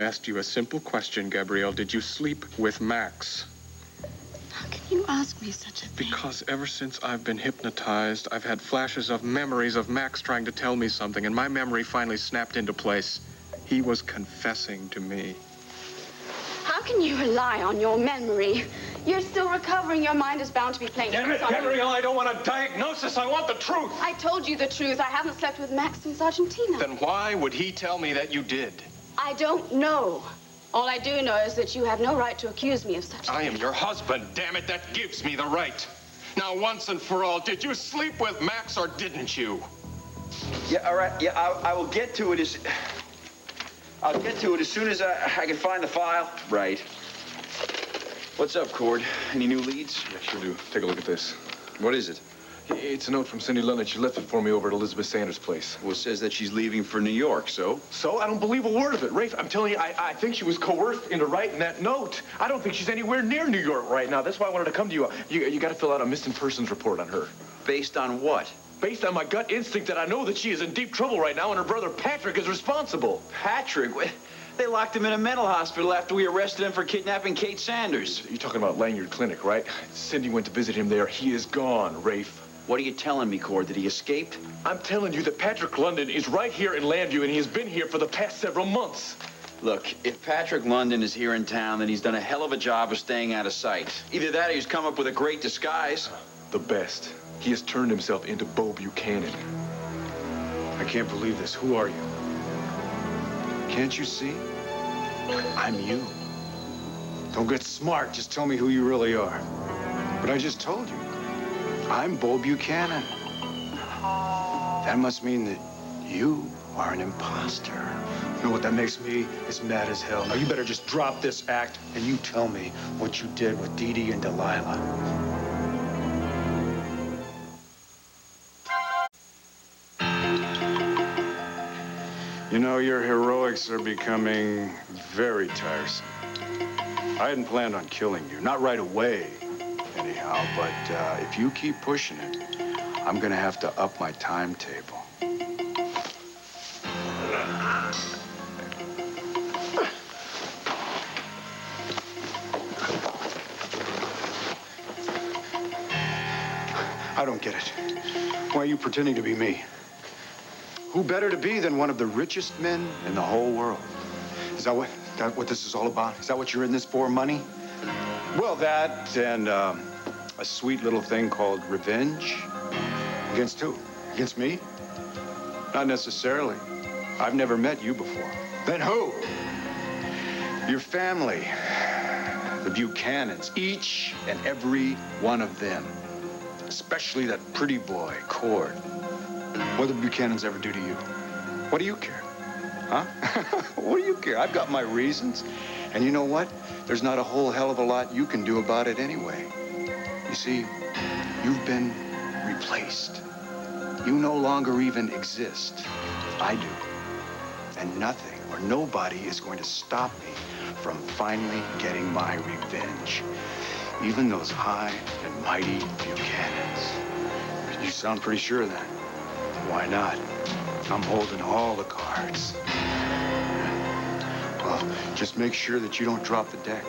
I asked you a simple question, Gabrielle. Did you sleep with Max? How can you ask me such a thing? Because ever since I've been hypnotized, I've had flashes of memories of Max trying to tell me something, and my memory finally snapped into place. He was confessing to me. How can you rely on your memory? You're still recovering. Your mind is bound to be playing Damn it, tricks on you. Gabrielle, I don't want a diagnosis. I want the truth. I told you the truth. I haven't slept with Max since Argentina. Then why would he tell me that you did? I don't know. All I do know is that you have no right to accuse me of such a thing. I am your husband. Damn it, that gives me the right. Now, once and for all, did you sleep with Max or didn't you? Yeah, all right. Yeah, I will get to it I'll get to it as soon as I can find the file. Right. What's up, Cord? Any new leads? Yeah, sure do. Take a look at this. What is it? It's a note from Cindy London. She left it for me over at Elizabeth Sanders' place. Well, it says that she's leaving for New York, so? So? I don't believe a word of it. Rafe, I'm telling you, I think she was coerced into writing that note. I don't think she's anywhere near New York right now. That's why I wanted to come to you. You got to fill out a missing persons report on her. Based on what? Based on my gut instinct that I know that she is in deep trouble right now and her brother Patrick is responsible. Patrick? They locked him in a mental hospital after we arrested him for kidnapping Kate Sanders. You're talking about Lanyard Clinic, right? Cindy went to visit him there. He is gone, Rafe. What are you telling me, Cord? That he escaped? I'm telling you that Patrick London is right here in Llanview, and he has been here for the past several months. Look, if Patrick London is here in town, then he's done a hell of a job of staying out of sight. Either that or he's come up with a great disguise. The best. He has turned himself into Bo Buchanan. I can't believe this. Who are you? Can't you see? I'm you. Don't get smart. Just tell me who you really are. But I just told you. I'm Bo Buchanan. That must mean that you are an imposter. You know what that makes me? As mad as hell. Now, you better just drop this act and you tell me what you did with Dee Dee and Delilah. You know, your heroics are becoming very tiresome. I hadn't planned on killing you. Not right away, anyhow, but if you keep pushing it, I'm gonna have to up my timetable. I don't get it. Why are you pretending to be me? Who better to be than one of the richest men in the whole world? Is that what this is all about? Is that what you're in this for, money? Well, that and a sweet little thing called revenge. Against who? Against me? Not necessarily. I've never met you before. Then who? Your family. The Buchanans. Each and every one of them. Especially that pretty boy, Cord. What did the Buchanans ever do to you? What do you care? Huh? What do you care? I've got my reasons. And you know what? There's not a whole hell of a lot you can do about it anyway. You see, you've been replaced. You no longer even exist. I do. And nothing or nobody is going to stop me from finally getting my revenge. Even those high and mighty Buchanans. You sound pretty sure of that. Why not? I'm holding all the cards. Well, just make sure that you don't drop the deck.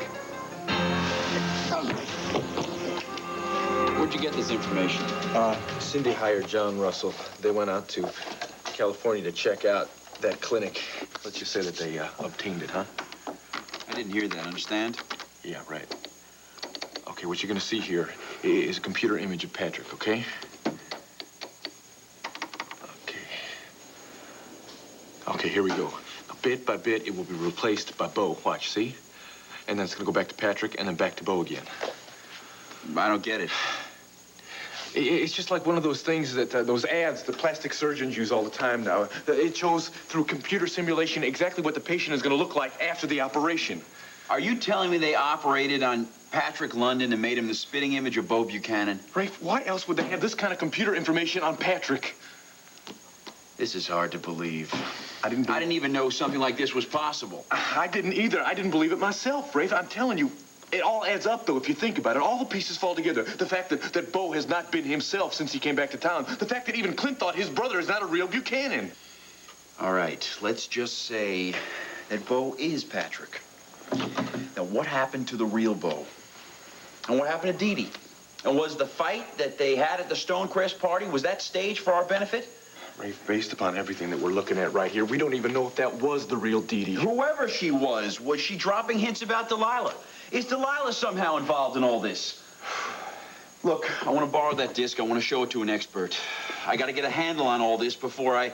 Where'd you get this information? Cindy hired John Russell. They went out to California to check out that clinic. Let's just say that they obtained it, huh? I didn't hear that, understand? Yeah, right. Okay, what you're gonna see here is a computer image of Patrick, okay? Okay, here we go. Now, bit by bit, it will be replaced by Bo. Watch, see? And then it's gonna go back to Patrick and then back to Bo again. I don't get it. It's just like one of those things that, those ads the plastic surgeons use all the time now. It shows through computer simulation exactly what the patient is gonna look like after the operation. Are you telling me they operated on Patrick London and made him the spitting image of Bo Buchanan? Rafe, why else would they have this kind of computer information on Patrick? This is hard to believe. I didn't even know something like this was possible. I didn't either. I didn't believe it myself, Rafe. I'm telling you, it all adds up, though, if you think about it. All the pieces fall together. The fact that Bo has not been himself since he came back to town. The fact that even Clint thought his brother is not a real Buchanan. All right, let's just say that Bo is Patrick. Now, what happened to the real Bo? And what happened to Dee Dee? And was the fight that they had at the Stonecrest party, was that staged for our benefit? Rafe, based upon everything that we're looking at right here, we don't even know if that was the real Dee Dee. Whoever she was she dropping hints about Delilah? Is Delilah somehow involved in all this? Look, I want to borrow that disc. I want to show it to an expert. I got to get a handle on all this before I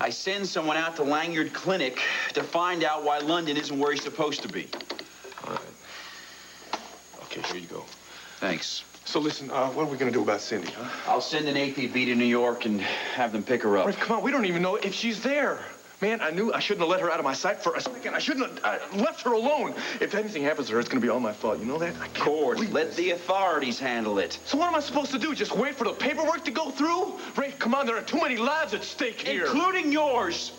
send someone out to Lanyard Clinic to find out why London isn't where he's supposed to be. All right. Okay, here you go. Thanks. So listen, what are we gonna do about Cindy, huh? I'll send an APB to New York and have them pick her up. Rafe, come on, we don't even know if she's there. Man, I knew I shouldn't have let her out of my sight for a second. I shouldn't have left her alone. If anything happens to her, it's gonna be all my fault. You know that? I can't Cord, believe let this. the authorities handle it. So what am I supposed to do? Just wait for the paperwork to go through? Rafe, come on, there are too many lives at stake here. Including yours.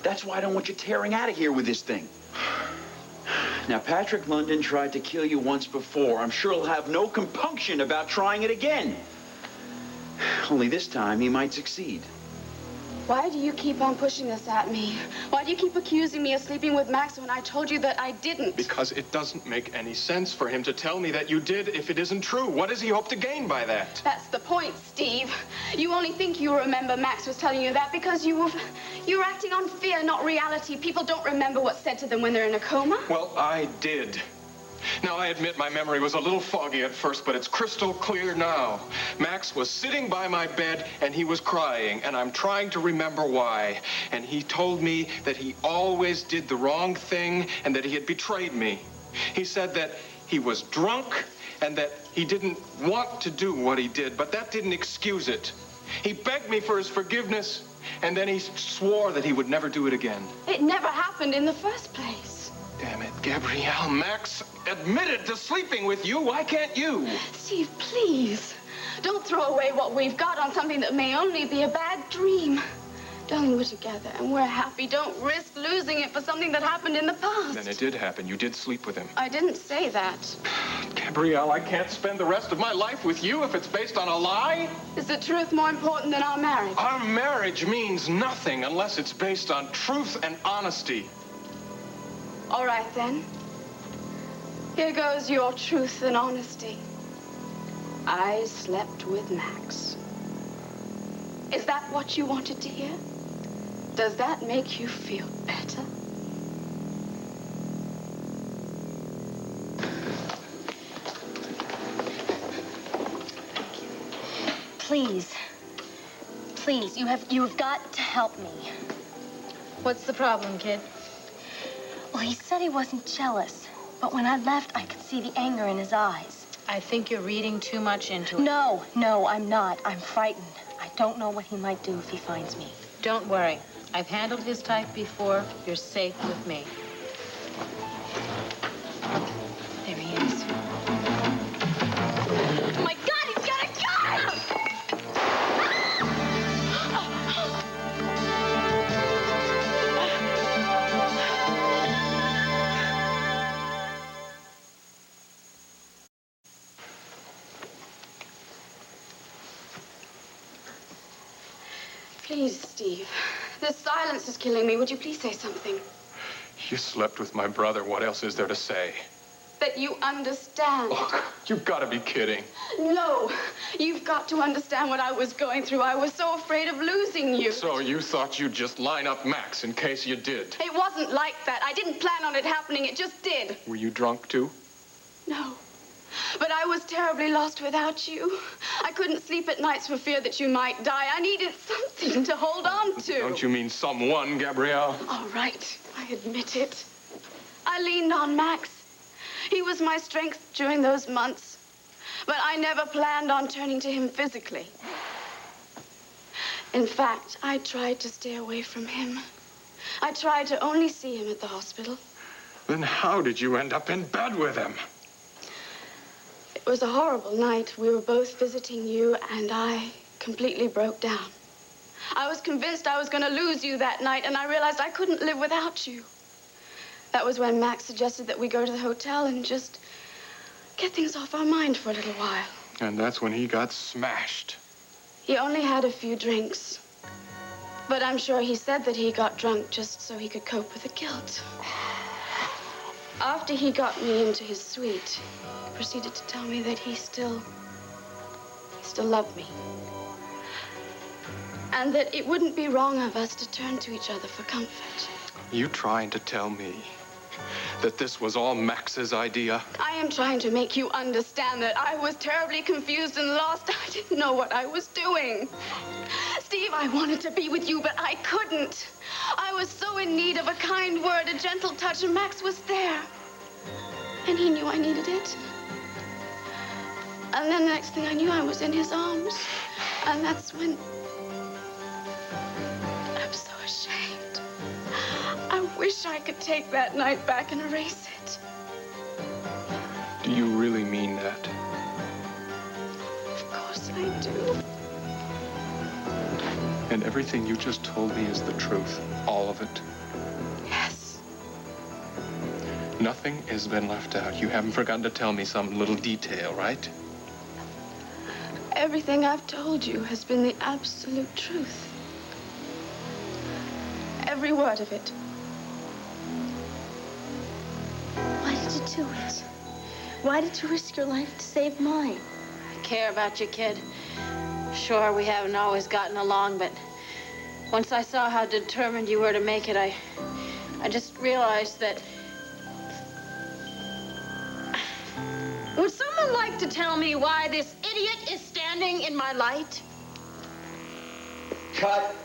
That's why I don't want you tearing out of here with this thing. Now, Patrick London tried to kill you once before. I'm sure he'll have no compunction about trying it again. Only this time, he might succeed. Why do you keep on pushing this at me? Why do you keep accusing me of sleeping with Max when I told you that I didn't? Because it doesn't make any sense for him to tell me that you did if it isn't true. What does he hope to gain by that? That's the point, Steve. You only think you remember Max was telling you that because you're acting on fear, not reality. People don't remember what's said to them when they're in a coma. Well, I did. Now, I admit my memory was a little foggy at first, but it's crystal clear now. Max was sitting by my bed, and he was crying, and I'm trying to remember why. And he told me that he always did the wrong thing and that he had betrayed me. He said that he was drunk and that he didn't want to do what he did, but that didn't excuse it. He begged me for his forgiveness, and then he swore that he would never do it again. It never happened in the first place. Damn it, Gabrielle. Max admitted to sleeping with you. Why can't you? Steve, please. Don't throw away what we've got on something that may only be a bad dream. Darling, we're together and we're happy. Don't risk losing it for something that happened in the past. Then it did happen. You did sleep with him. I didn't say that. Gabrielle, I can't spend the rest of my life with you if it's based on a lie. Is the truth more important than our marriage? Our marriage means nothing unless it's based on truth and honesty. All right, then. Here goes your truth and honesty. I slept with Max. Is that what you wanted to hear? Does that make you feel better? Please. Please, you have got to help me. What's the problem, kid? Well, he said he wasn't jealous, but when I left, I could see the anger in his eyes. I think you're reading too much into it. No, I'm not. I'm frightened. I don't know what he might do if he finds me. Don't worry. I've handled his type before. You're safe with me. There he is. Oh, my God, he's got a gun! Please, Steve. This silence is killing me. Would you please say something? You slept with my brother. What else is there to say? That you understand. Look, you've got to be kidding. No, you've got to understand what I was going through. I was so afraid of losing you. So you thought you'd just line up Max in case you did? It wasn't like that. I didn't plan on it happening. It just did. Were you drunk, too? No. But I was terribly lost without you. I couldn't sleep at nights for fear that you might die. I needed something to hold on to. Don't you mean someone, Gabrielle? All right, I admit it. I leaned on Max. He was my strength during those months. But I never planned on turning to him physically. In fact, I tried to stay away from him. I tried to only see him at the hospital. Then how did you end up in bed with him? It was a horrible night. We were both visiting you, and I completely broke down. I was convinced I was going to lose you that night, and I realized I couldn't live without you. That was when Max suggested that we go to the hotel and just get things off our mind for a little while. And that's when he got smashed. He only had a few drinks. But I'm sure he said that he got drunk just so he could cope with the guilt. After he got me into his suite, he proceeded to tell me that he still loved me. And that it wouldn't be wrong of us to turn to each other for comfort. You trying to tell me that this was all Max's idea? I am trying to make you understand that I was terribly confused and lost. I didn't know what I was doing. Steve, I wanted to be with you, but I couldn't. I was so in need of a kind word, a gentle touch, and Max was there. And he knew I needed it. And then the next thing I knew, I was in his arms. And that's when... I'm so ashamed. I wish I could take that night back and erase it. Do you really mean that? Of course I do. And everything you just told me is the truth? All of it? Yes. Nothing has been left out. You haven't forgotten to tell me some little detail, right? Everything I've told you has been the absolute truth. Every word of it. Why did you do it? Why did you risk your life to save mine? I care about you, kid. Sure, we haven't always gotten along, but once I saw how determined you were to make it, I just realized that... Would someone like to tell me why this idiot is standing in my light? Cut.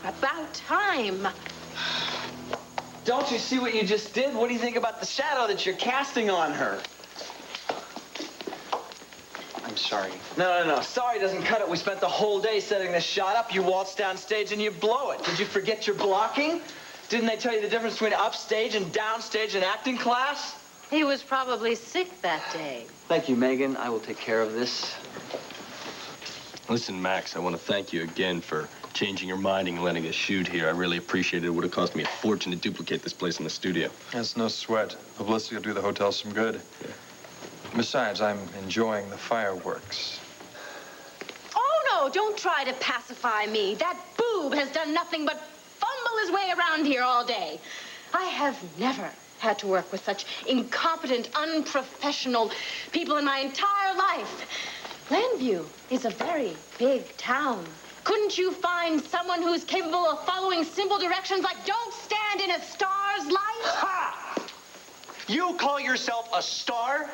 About time. Don't you see what you just did? What do you think about the shadow that you're casting on her? I'm sorry. No. Sorry doesn't cut it. We spent the whole day setting this shot up. You waltz down stage and you blow it. Did you forget your blocking? Didn't they tell you the difference between upstage and downstage in acting class? He was probably sick that day. Thank you, Megan. I will take care of this. Listen, Max, I want to thank you again for changing your mind and letting us shoot here. I really appreciate it. It would have cost me a fortune to duplicate this place in the studio. That's no sweat. Publicity will do the hotel some good. Yeah. Besides, I'm enjoying the fireworks. Oh, no, don't try to pacify me. That boob has done nothing but fumble his way around here all day. I have never had to work with such incompetent, unprofessional people in my entire life. Landview is a very big town. Couldn't you find someone who's capable of following simple directions like don't stand in a star's light? Ha! You call yourself a star?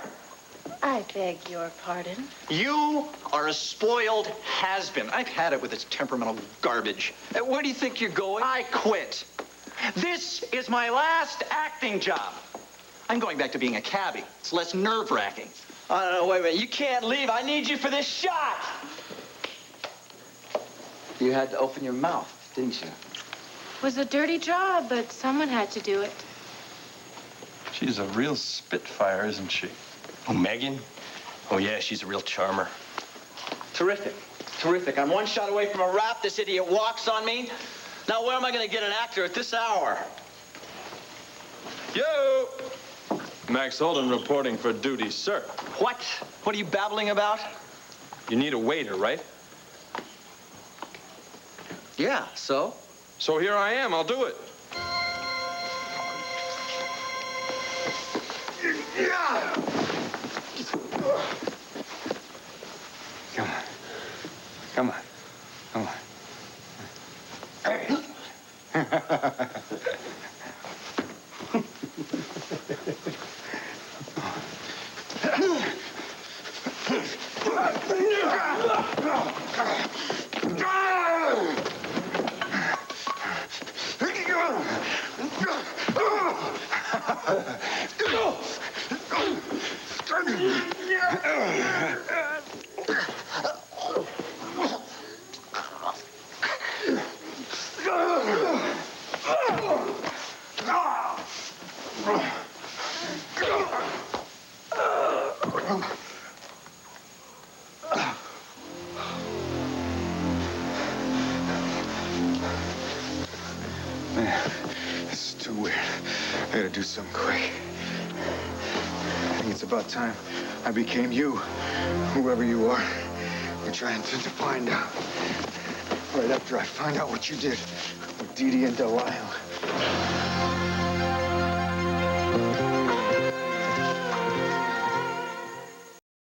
I beg your pardon. You are a spoiled has-been. I've had it with this temperamental garbage. Where do you think you're going? I quit. This is my last acting job. I'm going back to being a cabbie. It's less nerve-wracking. I don't know, wait a minute. You can't leave. I need you for this shot. You had to open your mouth, didn't you? It was a dirty job, but someone had to do it. She's a real spitfire, isn't she? Oh, Megan? Oh, yeah, she's a real charmer. Terrific. Terrific. I'm one shot away from a wrap. This idiot walks on me. Now, where am I going to get an actor at this hour? Yo! Max Holden reporting for duty, sir. What? What are you babbling about? You need a waiter, right? Yeah, so? So here I am. I'll do it. Come on. Come on. Man, this is too weird. I gotta do something quick. I think it's about time I became you, whoever you are. We're trying to find out. Right after I find out what you did with Dee Dee and Delilah.